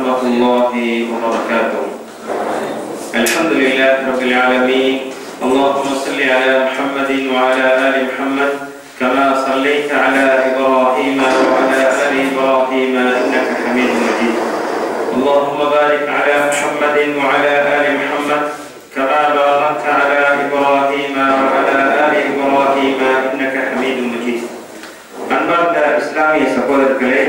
ورحمة الله وبركاته. الحمد لله رب العالمين. اللهم صل على محمد وعلى آل محمد كما صليت على إبراهيم وعلى آل إبراهيم إنك حميد مجيد. اللهم بارك على محمد وعلى آل محمد كما باركت على إبراهيم وعلى آل إبراهيم إنك حميد مجيد. அன்பார்ந்த இஸ்லாமிய சகோதரர்களே,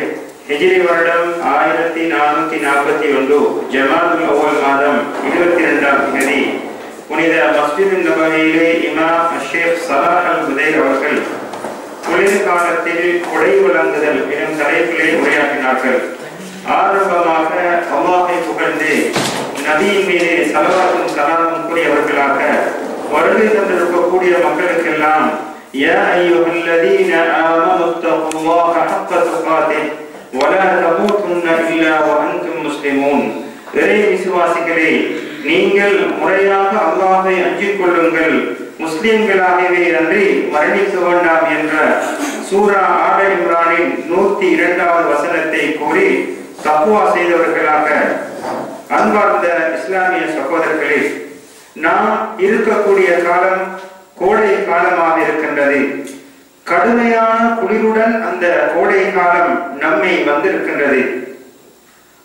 ஹிஜ்ரி வருடம் 1441 ஜமாதுல் அவ்வல் மாதம் 22ஆம் தேதி புனித மஸ்ஜித் நபவியிலே இமாம் ஷேக் சலாஹ் அல் ஹுதைர் அவர்கள் குளிர்காலத்தில் கொடை வழங்குதல் எனும் தலைப்பிலே உரையாற்றினார்கள். ஆரம்பமாக அல்லாஹை புகழ்ந்து நபியின் மீது ஸலவாத்தும் ஸலாமும் கூறியவர்களாக வருகை தந்திருக்கக்கூடிய மக்களுக்கெல்லாம் யா அய்யுஹல்லதீன ஆமனு தக்குல்லாஹ ஹக்க துகாத்திஹ் வலா தமூதுன்ன இல்லா வஅன்தும் முஸ்லிமூன். இறை விசுவாசிகளே, நீங்கள் முறையாக அல்லாஹை அஞ்சிக் கொள்ளுங்கள், முஸ்லிம்களாகவே அன்றி மரணிக்க வேண்டாம் என்ற சூரா ஆல இம்ரானின் 102வது வசனத்தை கூறி தக்வா செய்தவர்களாக அன்பார்ந்த இஸ்லாமிய சகோதரர்களே, நாம் இருக்கக்கூடிய காலம் கோடை காலமாக இருக்கின்றது. கடுமையான குளிருடன் அந்த கோடை காலம் நம்மை வந்திருக்கின்றது.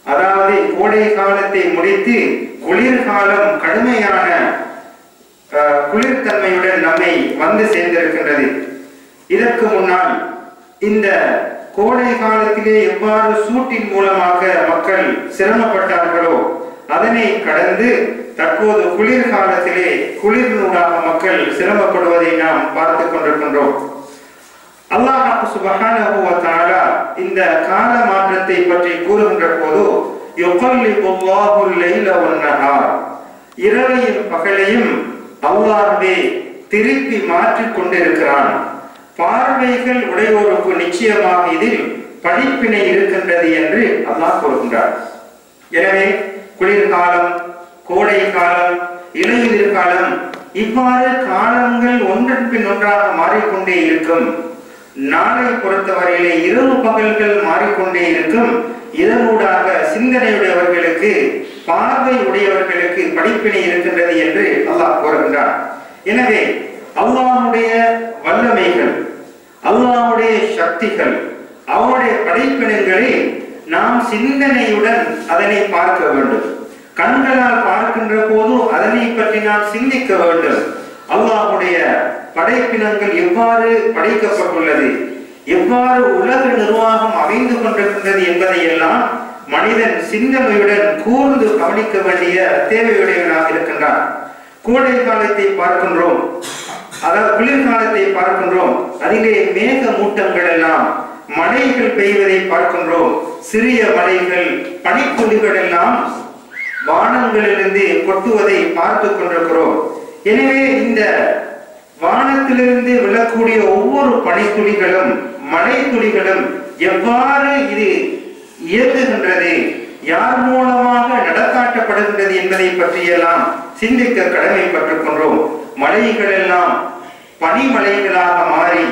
அதாவது கோடை காலத்தை முடித்து குளிர்காலம் கடுமையான குளிர்தன்மையுடன் நம்மை வந்து சேர்ந்திருக்கின்றது. இதற்கு முன்னால் இந்த கோடை காலத்திலே எவ்வாறு சூட்டின் மூலமாக மக்கள் சிரமப்பட்டார்களோ அதனை கடந்து தற்போது குளிர்காலத்திலே குளிர்நூடாக மக்கள் சிரமப்படுவதை நாம் பார்த்து கொண்டிருக்கின்றோம். அல்லாஹ் சுப்ஹானஹு வ தஆலா இந்த கால மாற்றத்தை பற்றி கூறுகின்ற போது யுகல்லிபுல்லாஹுல் லைல வன் நஹார், இரவையும் பகலையும் அல்லாஹ்வே திருப்பி மாற்றிக் கொண்டிருக்கிறான். பார்வைகள் உடையோருக்கு நிச்சயமாக இதில் படிப்பினை இருக்கின்றது என்று அல்லாஹ் கூறுகின்றார். எனவே குளிர்காலம், கோடை காலம், இலையுதிர் காலம், இவ்வாறு காலங்கள் ஒன்றன் பின் ஒன்றாக மாறிக்கொண்டே இருக்கும். நாளை பொறுத்தவரையிலே இரவு பகல்கள் மாறிக்கொண்டே இருக்கும். இதனூடாக சிந்தனையுடையவர்களுக்கு, பார்வை உடையவர்களுக்கு படிப்பினை இருக்கின்றது என்று அல்லாஹ் கூறுகின்றார். எனவே அல்லாஹ்வுடைய வல்லமைகள், அல்லாஹ்வுடைய சக்திகள், அவருடைய படைப்பினங்களை நாம் சிந்தனையுடன் அதனை பார்க்க வேண்டும். கண்களால் பார்க்கின்ற போது அதனை பற்றி நாம் சிந்திக்க வேண்டும். அல்லாஹ்வுடைய படைப்பினங்கள் எவ்வாறு படைக்கப்பட்டுள்ளது, எவ்வாறு உலக நிர்வாகம் அமைந்து கொண்டிருக்கின்றது என்பதை எல்லாம் மனிதன் சிந்தனையுடன் கூர்ந்து கவனிக்க வேண்டிய தேவையுடையவனாக இருக்கின்றான். கோடை காலத்தை பார்க்கின்றோம், அதாவது குளிர்காலத்தை பார்க்கின்றோம். அதிலே மேக மூட்டங்கள் எல்லாம் மழைகள் பெய்வதை பார்க்கின்றோம். சிறிய மழைகள், பனித்துளிகள் எல்லாம் வானங்களிலிருந்து கொட்டுவதை பார்த்து கொண்டிருக்கிறோம். எனவே இந்த வானத்திலிருந்து விழக்கூடிய ஒவ்வொரு பனித்துளிகளும் மழை துளிகளும் எவ்வாறு இது இயங்குகின்றது, யார் மூலமாக நடத்தாட்டப்படுகின்றது என்பதை பற்றியெல்லாம் சிந்திக்க கடமைப்பட்டிருக்கின்றோம். மலைகள் எல்லாம் பனிமலைகளாக மாறி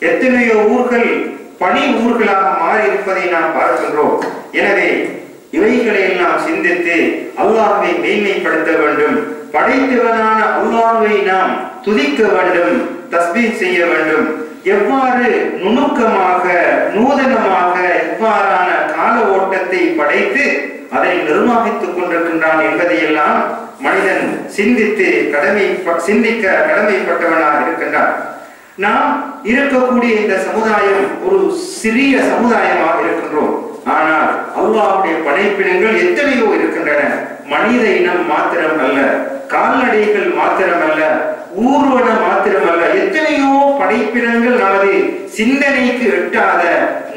எத்தனையோ ஊர்கள் பனி ஊர்களாக மாறி இருப்பதை நாம் பார்க்கின்றோம். எனவே இவைகளை எல்லாம் சிந்தித்து அல்லாஹ்வை மேன்மைப்படுத்த வேண்டும். படைத்தவனான அல்லாஹ்வை நாம் துதிக்க வேண்டும், தஸ்பீஹ் செய்ய வேண்டும். எவ்வாறு நுணுக்கமாக, நூதனமாக இவ்வாறான கால ஓட்டத்தை படைத்து அதை நிர்மாணித்துக் கொண்டிருக்கின்றான் என்பதையெல்லாம் மனிதன் சிந்திக்க கடமைப்பட்டவனாக இருக்கின்றான். நாம் இருக்கக்கூடிய இந்த சமுதாயம் ஒரு சிறிய சமுதாயமாக இருக்கின்றோம். ஆனால் அல்லாஹ்வுடைய படைப்பினங்கள் எத்தனையோ இருக்கின்றன. மனித இனம் மாத்திரம் அல்ல, கால்நடைகள் மாத்திரம் அல்ல, ஊர்வன மாத்திரம் அல்ல, எத்தனையோ படைப்பினங்கள் நமது சிந்தனைக்கு எட்டாத,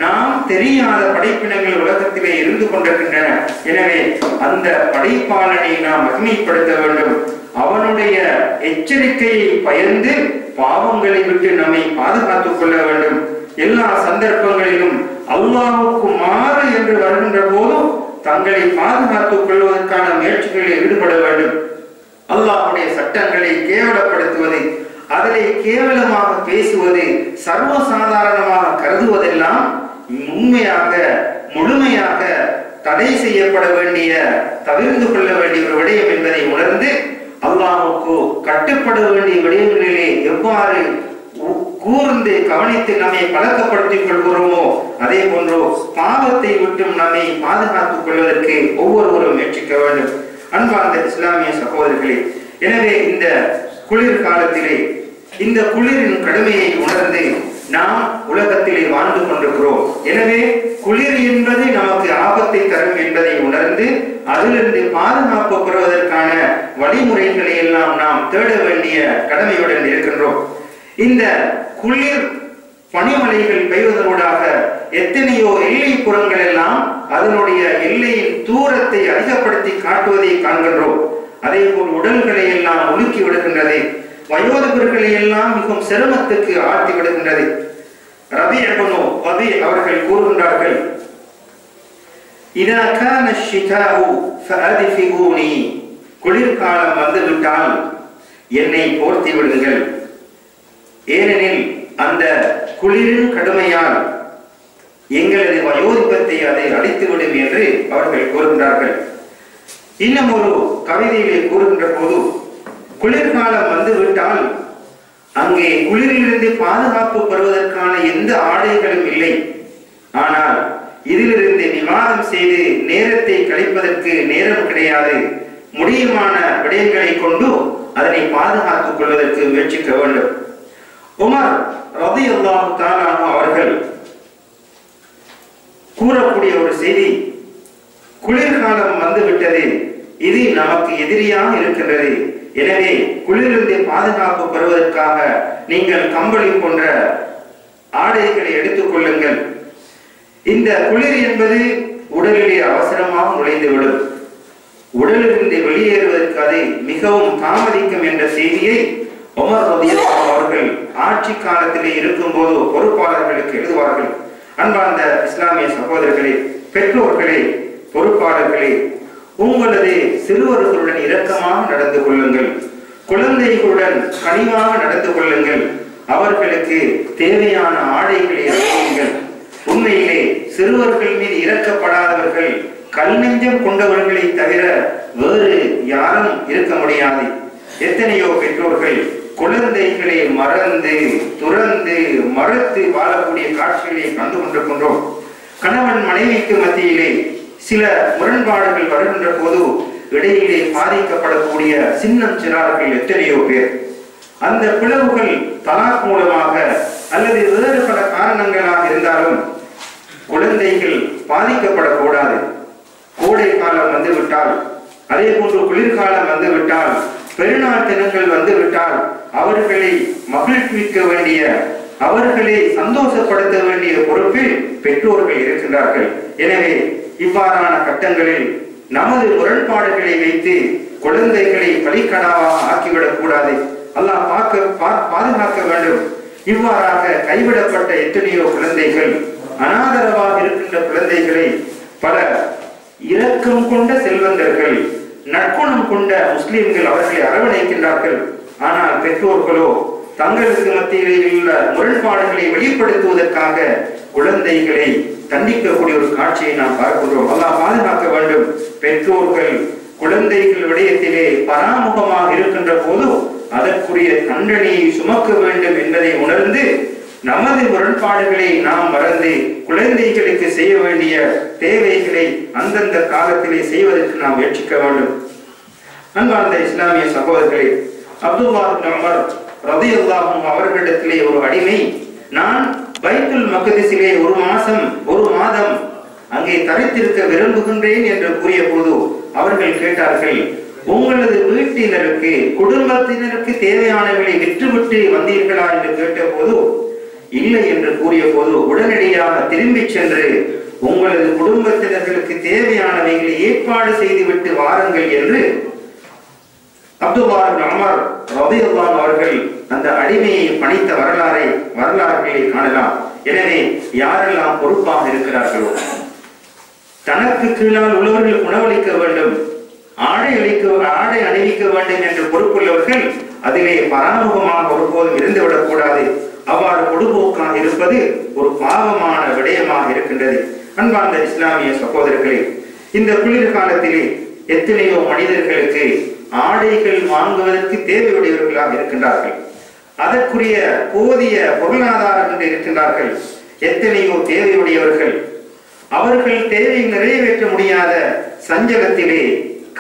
நாம் தெரியாத படைப்பினங்கள் உலகத்திலே இருந்து கொண்டிருக்கின்றன. எனவே அந்த படைப்பாளனை நாம் மகிமைப்படுத்த வேண்டும். அவனுடைய எச்சரிக்கையை பயந்து பாவங்களை விட்டு நம்மை பாதுகாத்துக் கொள்ள வேண்டும். எல்லா சந்தர்ப்பங்களிலும் அல்லாஹ்வுக்கு மாறு என்று வருகின்ற போது தங்களை பாதுகாத்துக் கொள்வதற்கான முயற்சிகளில் ஈடுபட வேண்டும். அல்லாஹ்வுடைய சட்டங்களை கேவலப்படுத்துவது, அதனை கேவலமாக பேசுவது, சர்வசாதாரணமாக கருதுவதெல்லாம் உண்மையாக முழுமையாக தடை செய்யப்பட வேண்டிய, தவிர்த்து கொள்ள வேண்டிய ஒரு விடயம் என்பதை உணர்ந்து அல்லாஹ்வுக்கு கட்டுப்பட வேண்டிய விடயங்களிலே எவ்வாறு கூர்ந்து கவனித்து நம்மை பழக்கப்படுத்திக் கொள்கிறோமோ அதே போன்று பாவத்தை விட்டும் நம்மை பாதுகாத்துக் கொள்வதற்கு ஒவ்வொருவரும் முயற்சிக்க வேண்டும். அன்பார்ந்த இஸ்லாமிய சகோதரர்களே, எனவே இந்த குளிர் காலத்திலே இந்த குளிரின் கடுமையை உணர்ந்து நாம் உலகத்திலே வாழ்ந்து கொண்டிருக்கிறோம். எனவே குளிர் என்பது நமக்கு ஆபத்தை தரும் என்பதை உணர்ந்து அதிலிருந்து பாதுகாப்பு பெறுவதற்கான வழிமுறைகளை எல்லாம் நாம் தேட வேண்டிய கடமையுடன் இருக்கின்றோம். இந்த குளிர் பனிமலைகள் பெய்வதனூடாக எத்தனையோ எல்லை புறங்கள் எல்லாம் அதனுடைய எல்லையின் தூரத்தை அதிகப்படுத்தி காட்டுவதை காண்கின்றோம். அதே போல் உடல்களை எல்லாம் உலுக்கி விடுகின்றது, வயோதிபர்களை எல்லாம் மிகவும் சிரமத்துக்கு ஆழ்த்தி விடுகின்றது. ரபி அவர்கள் கூறுகின்றார்கள், இதா கான ஷிதாஉ ஃபஅத்ஃபிஊனி, குளிர்காலம் வந்துவிட்டால் என்னை போர்த்தி விடுங்கள், ஏனெனில் அந்த குளிரின் கடுமையால் எங்களது வயோதிபத்தை அதை அழித்துவிடும் என்று அவர்கள் கூறுகின்றார்கள். இன்னும் ஒரு கவிதையிலே கூறுகின்ற போது, குளிர்காலம் வந்துவிட்டால் அங்கே குளிரிலிருந்து பாதுகாப்பு பெறுவதற்கான எந்த ஆடைகளும் இல்லை, ஆனால் இதிலிருந்து விவாதம் செய்து நேரத்தை கழிப்பதற்கு நேரம் கிடையாது. முடியுமான விடயங்களை கொண்டு அதனை பாதுகாத்துக் கொள்வதற்கு முயற்சிக்க வேண்டும். உமர் ரலியல்லாஹு தஆலா அவர்கள் கூறக்கூடிய ஒரு செய்தி, குளிர்காலம் வந்துவிட்டது, இது நமக்கு எதிரியாக இருக்கின்றது. எனவே குளிரிலிருந்து பாதுகாப்பு பெறுவதற்காக நீங்கள் கம்பளி போன்ற ஆடைகளை எடுத்துக் கொள்ளுங்கள். இந்த குளிர் என்பது உடலிலே அவசரமாக நுழைந்துவிடும், உடலிலிருந்து வெளியேறுவதற்கு அது மிகவும் தாமதிக்கும் என்ற செய்தியை உமர் ரலியல்லாஹு அவர்கள் ஆட்சி காலத்திலே இருக்கும் போது பொறுப்பாளர்களுக்கு எழுதுவார்கள். அன்பார்ந்த இஸ்லாமிய சகோதரர்களே, பெற்றோர்களே, பொறுப்பாளர்களே, உங்களது சிறுவர்களுடன் இரக்கமாக நடந்து கொள்ளுங்கள், குழந்தைகளுடன் கனிவாக நடந்து கொள்ளுங்கள், அவர்களுக்கு தேவையான ஆடைகளை அளியுங்கள். உண்மையிலே சிறுவர்கள் மீது இரக்கப்படாதவர்கள் கல் நெஞ்சம் கொண்டவர்களை தவிர வேறு யாரும் இருக்க முடியாது. எத்தனையோ பெற்றோர்கள் குழந்தைகளை மறந்து துறந்து மறுத்து வாழக்கூடிய காட்சிகளை கண்டு கொண்டிருக்கின்றோம். கணவன் மனைவிக்கு மத்தியிலே சில முரண்பாடுகள் வருகின்ற போது இடையிலே பாதிக்கப்படக்கூடிய சின்னம் சிறார்கள் எத்தனையோ பேர். அந்த பிளவுகள் தலாக் மூலமாக அல்லது வேறு பல காரணங்களாக இருந்தாலும் குழந்தைகள் பாதிக்கப்படக்கூடாது. கோடை காலம் வந்துவிட்டால், அதே போன்று குளிர்காலம் வந்துவிட்டால், பெருநாள் தினங்கள் வந்துவிட்டால் அவர்களை மகிழ்விக்க வேண்டிய, அவர்களை சந்தோஷப்படுத்த வேண்டிய பொறுப்பில் பெற்றோர்கள் இருக்கின்றார்கள். எனவே இவ்வாறான கட்டங்களில் நமது முரண்பாடுகளை வைத்து குழந்தைகளை பலிக்கடாவாக ஆக்கிவிடக் கூடாது. அல்லாஹ் பாதுகாக்க வேண்டும். இவ்வாறாக கைவிடப்பட்ட எத்தனையோ குழந்தைகள், அனாதரவாக இருக்கின்ற குழந்தைகளை பல இரக்கம் கொண்ட செல்வந்தர்கள், நற்குணம் கொண்ட முஸ்லிம்கள் அவர்களை அரவணைக்கின்றார்கள். ஆனால் பெற்றோர்களோ தங்களுக்கு மத்தியிலே உள்ள முரண்பாடுகளை வெளிப்படுத்துவதற்காக குழந்தைகளை தண்டிக்கக்கூடிய ஒரு காட்சியை நாம் பார்க்கின்றோம். அல்லாஹ் பாதுகாக்க வேண்டும். பெற்றோர்கள் குழந்தைகள் விடயத்திலே பராமுகமாக இருக்கின்ற போது அதற்குரிய தண்டனையை சுமக்க வேண்டும் என்பதை உணர்ந்து நமது முரண்பாடுகளை நாம் மறந்து குழந்தைகளுக்கு செய்ய வேண்டிய தேவைகளை அந்தந்த காலத்திலே செய்வதற்கு நாம் முயற்சிக்க வேண்டும். அன்பார்ந்த இஸ்லாமிய சகோதரர்களே, அப்துல்லா இப்னு உமர் ரலியல்லாஹு அவர்களிடத்திலே ஒரு அடிமை, நான் பைத்துல் மக்திஸிலே ஒரு மாதம் அங்கே தரித்திருக்க விரும்புகின்றேன் என்று கூறிய போது அவர்கள் கேட்டார்கள், உங்களது வீட்டினருக்கு குடும்பத்தினருக்கு தேவையானவர்களை விற்றுவிட்டு வந்தீர்களா என்று கேட்ட போது இல்லை என்று கூறிய போது உடனடியாக திரும்பி சென்று உங்களது குடும்பத்தினர்களுக்கு தேவையானவைகளை ஏற்பாடு செய்துவிட்டு வாருங்கள் என்று அப்துல்லா இப்னு உமர் ரலியல்லாஹு அவர்கள் அந்த அடிமையை பணித்த வரலாறுகளை காணலாம். எனவே யாரெல்லாம் பொறுப்பாக இருக்கிறார்களோ, தனக்கு கீழால் உள்ளவர்களுக்கு உணவளிக்க வேண்டும், ஆடை அணிவிக்க வேண்டும் என்று பொறுப்புள்ளவர்கள் அதிலே பராமுகமாக ஒருபோதும் இருந்துவிடக் கூடாது. அவ்வாறு பொடுபோக்காக இருப்பது ஒரு பாவமான விடயமாக இருக்கின்றது. அன்பார்ந்த இஸ்லாமிய சகோதரர்களே, இந்த குளிர் காலத்திலே எத்தனையோ மனிதர்களுக்கு ஆடைகள் வாங்குவதற்கு தேவையுடையவர்களாக இருக்கின்றார்கள். அதற்குரிய போதிய பொருளாதாரம் இருக்கின்றார்கள். எத்தனையோ தேவையுடையவர்கள் அவர்கள் தேவையை நிறைவேற்ற முடியாத சஞ்சலத்திலே,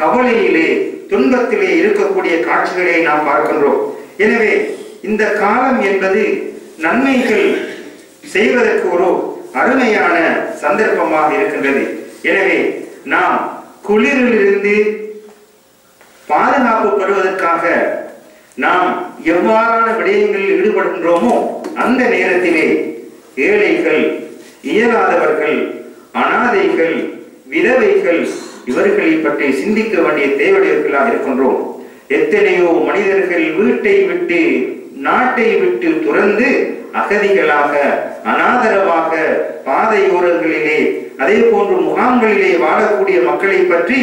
கவலையிலே, துன்பத்திலே இருக்கக்கூடிய காட்சிகளை நாம் பார்க்கின்றோம். எனவே இந்த காலம் என்பது நன்மைகள் செய்வதற்கு ஒரு அருமையான சந்தர்ப்பமாக இருக்கின்றது. எனவே நாம் குளிரிலிருந்து பாதுகாப்பு பெறுவதற்காக நாம் எவ்வாறான விடயங்களில் ஈடுபடுகின்றோமோ அந்த நேரத்திலே ஏழைகள், இயலாதவர்கள், அனாதைகள், விதவைகள் இவர்களை பற்றி சிந்திக்க வேண்டிய தேவையுடையவர்களாக இருக்கின்றோம். எத்தனையோ மனிதர்கள் வீட்டை விட்டு, நாட்டை விட்டு துறந்து அகதிகளாக, அனாதரவாக பாதையோரங்களிலே, அதே போன்று முகாம்களிலே வாழக்கூடிய மக்களை பற்றி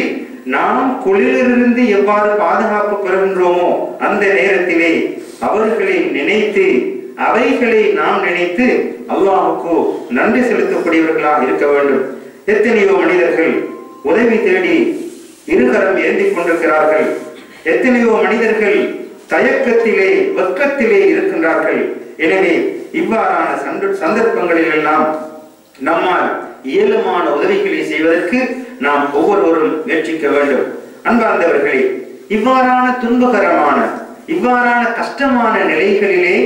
நாம் குளிரிலிருந்து எவ்வாறு பாதுகாப்பு பெறுகின்றோமோ அந்த நேரத்திலே அவர்களை நினைத்து, அவைகளை நாம் நினைத்து அல்லாஹ்வுக்கு நன்றி செலுத்தக்கூடியவர்களாக இருக்க வேண்டும். எத்தனையோ மனிதர்கள் உதவி தேடி இருகரம் ஏந்திக் கொண்டிருக்கிறார்கள். எத்தனையோ மனிதர்கள் தயக்கத்திலே, வெட்கத்திலே இருக்கின்றார்கள். எனவே இவ்வாறான சந்தர்ப்பங்களில் எல்லாம் நம்மால் இயலுமான உதவிகளை செய்வதற்கு நாம் ஒவ்வொருவரும் முயற்சிக்க வேண்டும். அன்பார்ந்தவர்களே, இவ்வாறான துன்பகரமான, இவ்வாறான கஷ்டமான நிலைகளிலே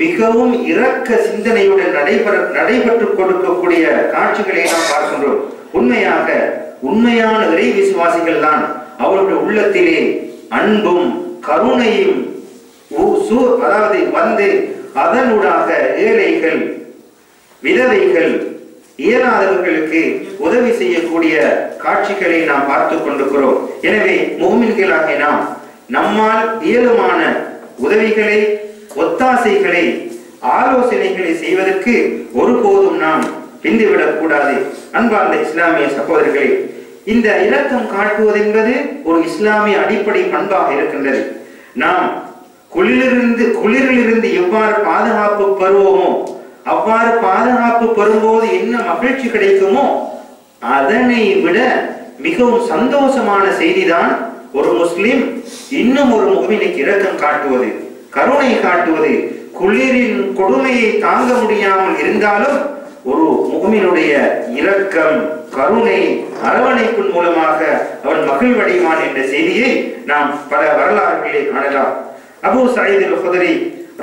மிகவும் இரக்க சிந்தனையுடன் நடைபெற்றுக் கொடுக்கக்கூடிய காட்சிகளை நாம் பார்க்கின்றோம். உண்மையான இறை விசுவாசிகள் தான் அவருடைய உள்ளத்திலே அன்பும் கருணையும் அதாவது வந்து அதனூடாக ஏழைகள், விதவைகள், இயலாதவர்களுக்கு உதவி செய்யக்கூடிய காட்சிகளை நாம் பார்த்துக் கொண்டிருக்கிறோம். எனவே முஃமின்களாகிய நாம் நம்மால் இயலுமான உதவிகளை, ஒத்தாசைகளை, ஆலோசனைகளை செய்வதற்கு ஒருபோதும் நாம் பிந்துவிடக் கூடாது. அன்பார்ந்த இஸ்லாமிய சகோதரர்களே, இந்த இரக்கம் காட்டுவது என்பது ஒரு இஸ்லாமிய அடிப்படை பண்பாக இருக்கின்றது. நாம் குளிரிலிருந்து எவ்வாறு பாதுகாப்பு பெறுவோமோ, அவ்வாறு பாதுகாப்பு பெறும்போது என்ன மகிழ்ச்சி கிடைக்குமோ அதனை விட மிகவும் சந்தோஷமான செய்திதான் ஒரு முஸ்லிம் இன்னும் ஒரு முஃமினுக்கு இரக்கம் காட்டுவது, கருணை காட்டுவது. குளிரின் கொடுமையை தாங்க முடியாமல் இருந்தாலும் ஒரு முஃமினுடைய இரக்கம், கருணை, அரவணைப்பின் மூலமாக அவன் மகிழ்வடைவான் என்ற செய்தியை நாம் பல வரலாறுகளிலே காணலாம். அபூ சயீத் அல்-குத்ரி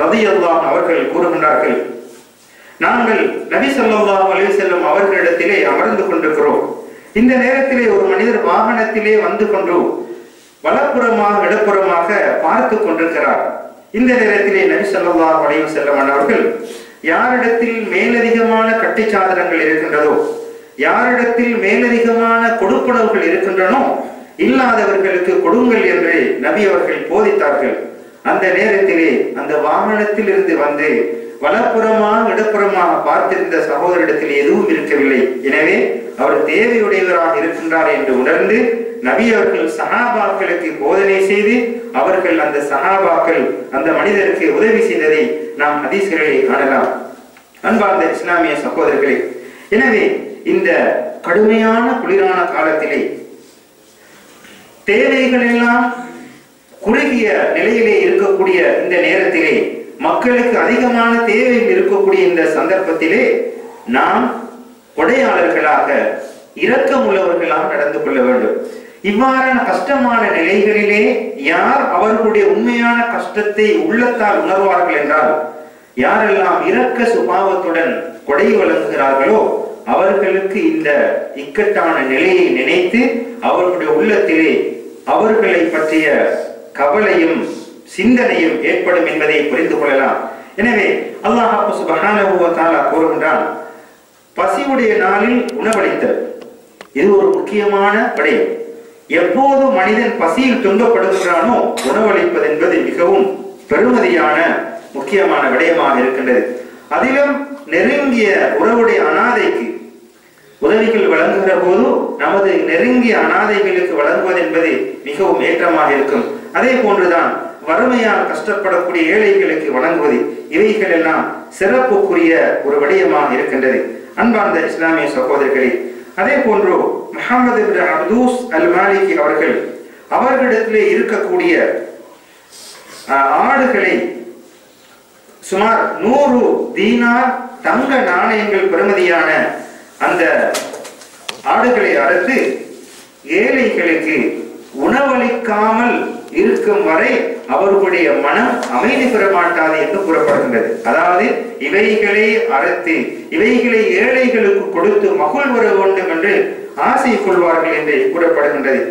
ரலியல்லாஹு அவர்கள் கூறுகின்றார்கள், நாங்கள் நபி ஸல்லல்லாஹு அலைஹி வஸல்லம் அவர்களிடத்திலே அமர்ந்து கொண்டிருக்கிறோம். இந்த நேரத்திலே ஒரு மனிதர் வாகனத்திலே வந்து கொண்டு வலப்புறமாக இடப்புறமாக பார்த்து கொண்டிருக்கிறார். இந்த நேரத்திலே நபி ஸல்லல்லாஹு அலைஹி வஸல்லம் அவர்கள் யாரிடத்தில் மேலதிகமான கட்டிச்சாதனங்கள் இருக்கின்றதோ, யாரிடத்தில் மேலதிகமான கொடுப்பனவுகள் இருக்கின்றனோ இல்லாதவர்களுக்கு கொடுங்கள் என்று நபி அவர்கள் போதித்தார்கள். அந்த நேரத்திலே அந்த வாகனத்தில் இருந்து வந்து வலப்புறமாக இடப்புறமாக பார்த்திருந்த சகோதரிடத்தில் எதுவும் இருக்கவில்லை. எனவே அவர் தேவையுடையவராக இருக்கின்றார் என்று உணர்ந்து நபி அவர்கள் சஹாபாக்களுக்கு போதனை செய்து அவர்கள் அந்த சஹாபாக்கள் அந்த மனிதருக்கு உதவி செய்ததை நாம் ஹதீஸ்களிலே காணலாம். அன்பார்ந்த இஸ்லாமிய சகோதரர்களே, எனவே இந்த கடுமையான குளிரான காலத்திலே தேவைகள் எல்லாம் குறுகிய நிலையிலே இருக்கக்கூடிய இந்த நேரத்திலே, மக்களுக்கு அதிகமான தேவைகள் இருக்கக்கூடிய இந்த சந்தர்ப்பத்திலே நாம் கொடையாளர்களாக, இரக்கமுள்ளவர்களாக நடந்து கொள்ள வேண்டும். இவ்வாறான கஷ்டமான நிலைகளிலே யார் அவர்களுடைய உண்மையான கஷ்டத்தை உள்ளத்தால் உணர்வார்கள் என்றால், யாரெல்லாம் இரக்க சுபாவத்துடன் கொடை வழங்குகிறார்களோ அவர்களுக்கு இந்த இக்கட்டான நிலையை நினைத்து அவர்களுடைய உள்ளத்திலே அவர்களை பற்றிய கவலையும் சிந்தனையும் ஏற்படும் என்பதை புரிந்து கொள்ளலாம். எனவே அல்லாஹ் சுப்ஹானஹு வ தஆலா கூறுகின்றான், பசியுடைய நாளில் உணவளித்தல் இது ஒரு முக்கியமான விடயம். எப்போது மனிதன் பசியில் துன்பப்படுகிறானோ உணவளிப்பது என்பது மிகவும் பெருமதியான முக்கியமான விடயமாக இருக்கின்றது. அதிலும் நெருங்கிய உறவுடைய அனாதைக்கு உதவிகள் வழங்குகிற போது நமது நெருங்கிய அனாதைகளுக்கு வழங்குவது என்பது மிகவும் ஏற்றமாக இருக்கும். அதே போன்றுதான் வறுமையால் கஷ்டப்படக்கூடிய ஏழைகளுக்கு வழங்குவது, இவைகள் எல்லாம் சிறப்புக்குரிய ஒரு விடயமாக இருக்கின்றது. அன்பார்ந்த இஸ்லாமிய சகோதரர்களே, அதே போன்று முஹம்மது இப்னு அப்தூஸ் அல் மாலிகி அவர்களிடத்திலே இருக்கக்கூடிய ஆடுகளை சுமார் 100 தீனார் தங்க நாணயங்கள் பெறுமதியான அந்த ஆடுகளை அறுத்து ஏழைகளுக்கு உணவளிக்காமல் இருக்கும் வரை அவர்களுடைய மனம் அமைதி பெற மாட்டாது என்று கூறப்படுகின்றது. அதாவது இவைகளை அறுத்து இவைகளை ஏழைகளுக்கு கொடுத்து மகிழ் வர வேண்டும் என்று ஆசை கொள்வார்கள் என்று கூறப்படுகின்றது.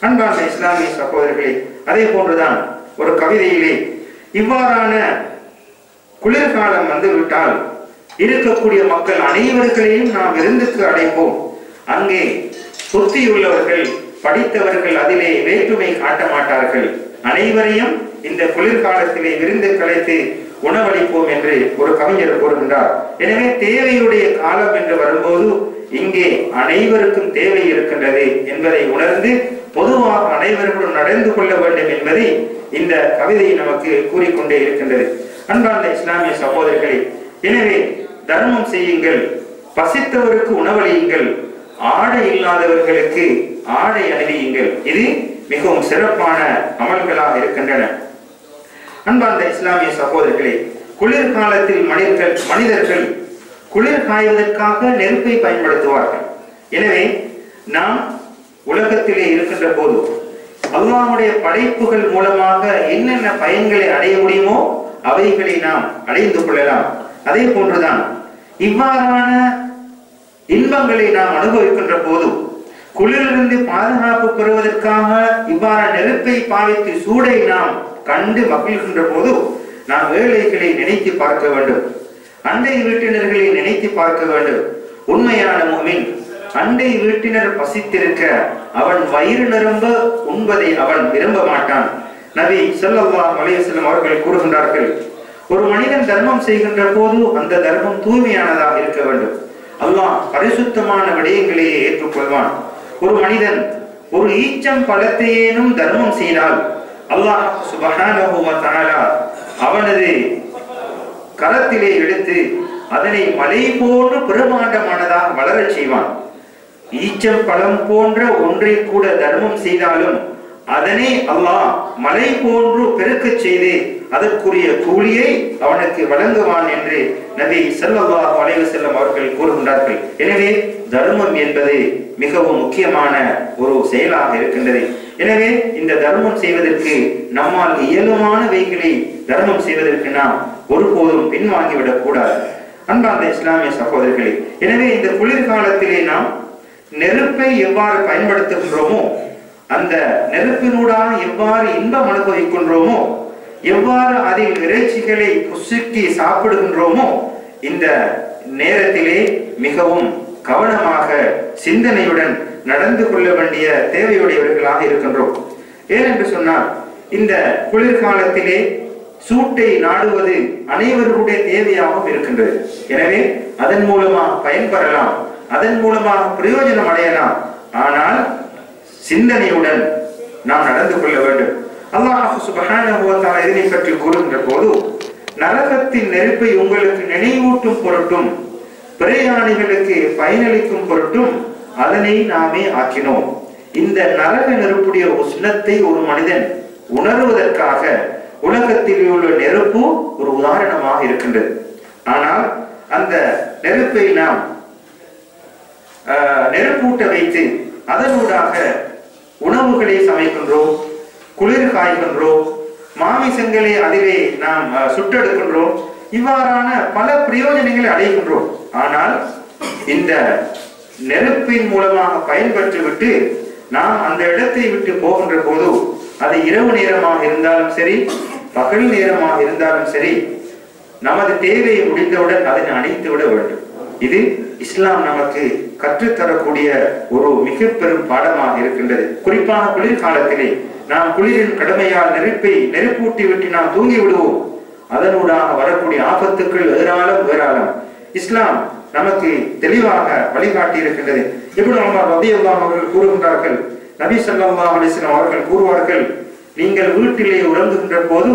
அன்பான இஸ்லாமிய சகோதரர்களே, அதே போன்றுதான் ஒரு கவிதையிலே இவ்வாறான குளிர்காலம் வந்துவிட்டால் இருக்கக்கூடிய மக்கள் அனைவர்களையும் நாம் விருந்துக்கு அழைப்போம். அங்கே புத்தியுள்ளவர்கள் படித்தவர்கள் அதிலே வேற்றுமை காட்ட மாட்டார்கள். அனைவரையும் இந்த குளிர்காலத்திலே விருந்து கலைத்து உணவளிப்போம் என்று ஒரு கவிஞர் கூறுகின்றார். எனவே தேவையுடைய காலம் என்று வரும்போது இங்கே அனைவருக்கும் தேவை இருக்கின்றது என்பதை உணர்ந்து பொதுவாக அனைவர்களும் நடந்து கொள்ள வேண்டும் என்பதை இந்த கவிதை நமக்கு கூறிக்கொண்டே இருக்கின்றது. அன்பார்ந்த இஸ்லாமிய சகோதரர்களே, எனவே தர்மம் செய்யுங்கள், பசித்தவருக்கு உணவளியுங்கள், ஆடை இல்லாதவர்களுக்கு ஆடை அணிவியுங்கள். இது மிகவும் சிறப்பான அமல்களாக இருக்கின்றன. அன்பார்ந்த இஸ்லாமிய சகோதரர்களே, குளிர்காலத்தில் மனிதர்கள் குளிர் காய்வதற்காக நெருப்பை பயன்படுத்துவார்கள். எனவே நாம் உலகத்திலே இருக்கின்ற போது அல்லாஹ்வுடைய படைப்புகள் மூலமாக என்னென்ன பயன்களை அடைய முடியுமோ அவைகளை நாம் அடைந்து கொள்ளலாம். அதே போன்றுதான் இவ்வாறான இன்பங்களை நாம் அனுபவிக்கின்ற போது குளிரிலிருந்து பாதுகாப்பு பெறுவதற்காக இவ்வாறு நெருப்பை பாவித்து சூடை நாம் கண்டு மகிழ்கின்ற போது நாம் ஏழைகளை நினைத்து பார்க்க வேண்டும், அண்டை வீட்டினர்களை நினைத்து பார்க்க வேண்டும். உண்மையான முஃமின் அண்டை வீட்டினர் பசித்திருக்க அவன் வயிறு நிரம்ப உண்பதை அவன் விரும்ப மாட்டான். நபி ஸல்லல்லாஹு அலைஹி வஸல்லம் அவர்கள் கூறுகின்றார்கள், ஒரு மனிதன் தர்மம் செய்கின்ற போது அந்த தர்மம் தூய்மையானதாக இருக்க வேண்டும். அல்லாஹ் பரிசுத்தமான விடயங்களையே ஏற்றுக்கொள்வான். ஒரு மனிதன் ஒரு ஈச்சம் பழத்தையேனும் தர்மம் செய்தால் அல்லாஹ் சுப்ஹானஹு வ தஆலா அவனது கரத்திலே எடுத்து அதனை மலை போன்று பிரமாண்டமானதாக வளரச் செய்வான். ஈச்சம் பழம் போன்ற ஒன்றை கூட தர்மம் செய்தாலும் அதனை அல்லாஹ் மலை போன்று பெருக்கச் செய்து அதற்குரிய கூலியை அவனுக்கு வழங்குவான் என்று நபி ஸல்லல்லாஹு அலைஹி வஸல்லம் அவர்கள் கூறுகின்றார்கள். எனவே தர்மம் என்பது மிகவும் முக்கியமான ஒரு செயலாக இருக்கின்றது. எனவே இந்த தர்மம் செய்வதற்கு நம்மால் இயலுமானவைகளை தர்மம் செய்வதற்கு நாம் ஒருபோதும் பின்வாங்கிவிடக் கூடாது. அன்பார்ந்த இஸ்லாமிய சகோதரர்களே, எனவே இந்த குளிர்காலத்திலே நாம் நெருப்பை எவ்வாறு பயன்படுத்துகின்றோமோ, அந்த நெருப்பினூடாக எவ்வாறு இன்பம் அனுபவிக்கின்றோமோ, எவ்வாறு அதில் இறைச்சிகளை புசுக்கி சாப்பிடுகின்றோமோ, இந்த நேரத்திலே மிகவும் கவனமாக சிந்தனையுடன் நடந்து கொள்ள வேண்டிய தேவையுடையவர்களாக இருக்கின்றோம். ஏனென்று சொன்னால் இந்த குளிர்காலத்திலே சூட்டை நாடுவது அனைவருடைய தேவையாகவும் இருக்கின்றது. எனவே அதன் மூலமாக பயன்பெறலாம், அதன் மூலமாக பிரயோஜனம் அடையலாம். ஆனால் சிந்தனையுடன் நாம் நடந்து கொள்ள வேண்டும். அல்லாஹ் சுப்ஹானஹு வ தஆலா இதனை பற்றி கூறுகின்ற போது, நரகத்தின் நெருப்பை உங்களுக்கு நினைவூட்டும் பொருட்டும் பிரயாணிகளுக்கு பயனளிக்கும் பொருட்டும் அதனை நாமே ஆக்கினோம். இந்த நரக நெருப்புடைய உஷ்ணத்தை ஒரு மனிதன் உணர்வதற்காக உலகத்தில் உள்ள நெருப்பு ஒரு உதாரணமாக இருக்கின்றது. ஆனால் அந்த நெருப்பை நாம் நெருப்பூட்ட வைத்து அதனூடாக உணவுகளை சமைக்கின்றோம், குளிர் காய்கின்றோம், மாமிசங்களை அதிலே நாம் சுட்டெடுக்கின்றோம். இவ்வாறான பல பிரயோஜனங்களை அடைகின்றோம். ஆனால் இந்த நெருப்பின் மூலமாக பயன்பெற்றுவிட்டு நாம் அந்த இடத்தை விட்டு போகின்ற போது அது இரவு நேரமாக இருந்தாலும் சரி, பகல் நேரமாக இருந்தாலும் சரி, நமது தேவையை முடிந்தவுடன் அதனை அணைத்து விட வேண்டும். இது இஸ்லாம் நமக்கு கற்றுத்தரக்கூடிய ஒரு மிக பெரும் பாடமாக இருக்கின்றது. குறிப்பாக குளிர்காலத்திலே நாம் குளிரின் கடமையால் நெருப்பூட்டி விட்டு நாம் தூங்கி விடுவோம். அதனூடாக வரக்கூடிய ஆபத்துக்கள் ஏராளம். இஸ்லாம் நமக்கு தெளிவாக வழிகாட்டி இருக்கின்றது. இப்னு உமர் ரலியல்லாஹு அவர்கள் கூறுகின்றார்கள், நபி ஸல்லல்லாஹு அலைஹி வஸல்லம் அவர்கள் கூறுவார்கள், நீங்கள் வீட்டிலே உறங்குகின்ற போது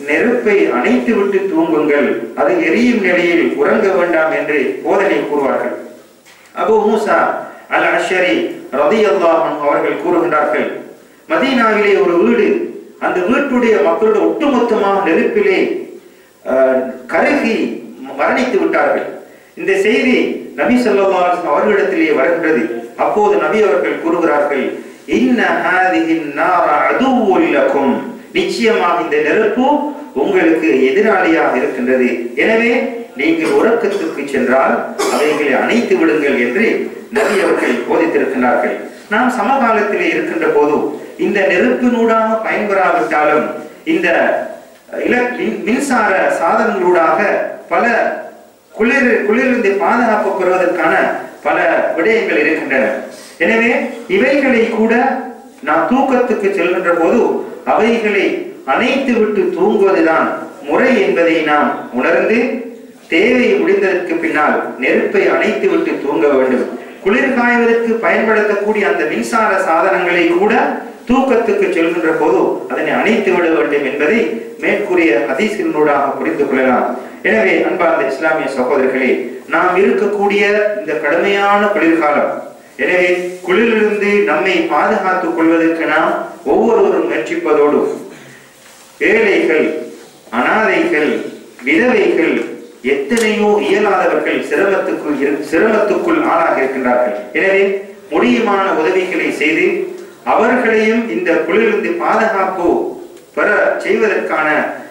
நெருப்பை அணைத்து விட்டு தூங்குங்கள், அது எரியும் நிலையில் உறங்க வேண்டாம் என்று போதனை கூறுவார்கள். அபூ மூசா அல் அஷ்அரி ரலியல்லாஹு அன்ஹு அவர்கள் கூறுகின்றார்கள், மதீனாவிலே ஒரு வீடு, அந்த வீட்டுடைய மக்களோட ஒட்டுமொத்தமாக நெருப்பிலே கருகி மரணித்து விட்டார்கள். இந்த செய்தி நபி ஸல்லல்லாஹு அலைஹி வஸல்லம் அவர்களிடத்திலே வருகின்றது. அப்போது நபி அவர்கள் கூறுகிறார்கள், இன்ன ஹாதிஹின் நார அதுவுல் லகும், நிச்சயமாக இந்த நெருப்பு உங்களுக்கு எதிராளியாக இருக்கின்றது. எனவே நீங்கள் உறக்கத்துக்கு சென்றால் அவைகளை அணைத்து விடுங்கள் என்று நபி அவர்கள் போதித்திருக்கிறார்கள். நாம் சமகாலத்திலே இருக்கின்ற போது இந்த நெருப்பினூடாக பயன்பெறாவிட்டாலும் இந்த மின்சார சாதனங்களூடாக பல குளிரிலிருந்து பாதுகாப்பு பெறுவதற்கான பல விடயங்கள் இருக்கின்றன. எனவே இவைகளை கூட நாம் தூக்கத்துக்கு செல்கின்ற போது அவைகளை அணைத்து விட்டு தூங்குவதுதான் முறை என்பதை நாம் உணர்ந்து தேவை முடிந்ததற்கு பின்னால் நெருப்பை அணைத்து விட்டு தூங்க வேண்டும். குளிர் காய்வதற்கு பயன்படுத்தக்கூடிய அந்த மின்சார சாதனங்களை கூட தூக்கத்துக்கு செல்கின்ற போது அதனை அணைத்து விட வேண்டும் என்பதை மேற்கூறிய ஹதீஸினூடாக புரிந்து கொள்ளலாம். எனவே அன்பார்ந்த இஸ்லாமிய சகோதரர்களே, நாம் இருக்கக்கூடிய இந்த கடுமையான குளிர்காலம், எனவே குளிரிலிருந்து நம்மை பாதுகாத்துக் கொள்வதற்கு நாம் ஒவ்வொருவரும் முயற்சிப்பதோடு ஏழைகள், அனாதைகள், விதவைகள், எத்தனையோ இயலாதவர்கள் சிரமத்துக்குள் ஆளாக இருக்கின்றார்கள். எனவே முடியுமான உதவிகளை செய்து அவர்களையும் இந்த குளிரிலிருந்து பாதுகாப்பு பெற செய்வதற்கான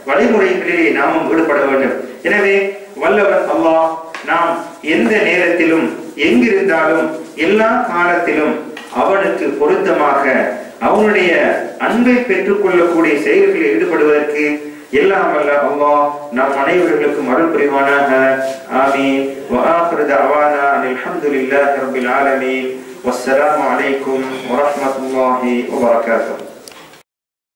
வழிமுறைகளிலே நாமும் ஈடுபட வேண்டும். எனவே வல்லவன் அல்லாஹ் நாம் எந்த நேரத்திலும் எங்கிருந்தாலும் எல்லா காலத்திலும் அவனுக்கு பொருத்தமாக அவனுடைய அன்பை பெற்றுக் கொள்ளக்கூடிய செயல்களில் ஈடுபடுவதற்கு எல்லாம் வல்ல அல்லாஹ் நம் அனைவர்களுக்கும் அருள் புரிவானாக. ஆமீன். வ ஆகிரு தஅவானா அல்ஹம்துலில்லாஹி ரப்பில் ஆலமீன். வஸ்ஸலாமு அலைக்கும் வ ரஹ்மத்துல்லாஹி வ பரகாத்துஹு.